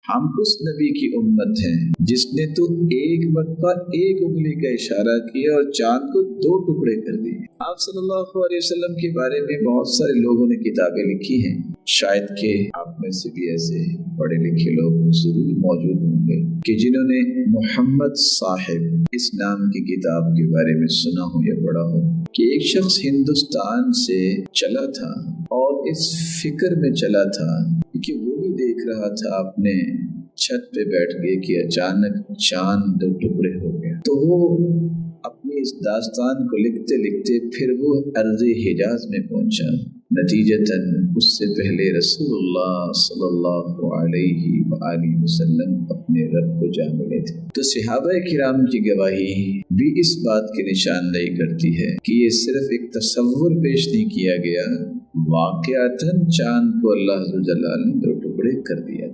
हम उस नबी की उम्मत हैं जिसने तो एक मरतबा एक उंगली का इशारा किया और चांद को 2 टुकड़े कर दिए। आप सल्लल्लाहु अलैहि वसल्लम के बारे में बहुत सारे लोगों ने किताबें लिखी हैं। शायद के आप में से भी ऐसे पढ़े लिखे लोग जरूर मौजूद होंगे कि जिन्होंने मोहम्मद साहिब इस नाम की किताब के बारे में सुना हो या पढ़ा हो कि एक शख्स हिंदुस्तान से चला था और इस फिक्र में चला था कि वो भी देख रहा था अपने छत पे बैठ गए कि अचानक चांद 2 टुकड़े हो गए। तो वो अपनी इस दास्तान को लिखते लिखते फिर वो अर्ज़े हिजाज में पहुंचा। नतीजतन उससे पहले रसूलुल्लाह सल्लल्लाहु अलैहि वसल्लम अपने रब को जान मिले थे। तो सहाबा किराम की गवाही भी इस बात की निशानदेही करती है कि ये सिर्फ एक तसव्वुर पेश नहीं किया गया, वाक़अतन चांद को अल्लाह ने 2 टुकड़े कर दिया।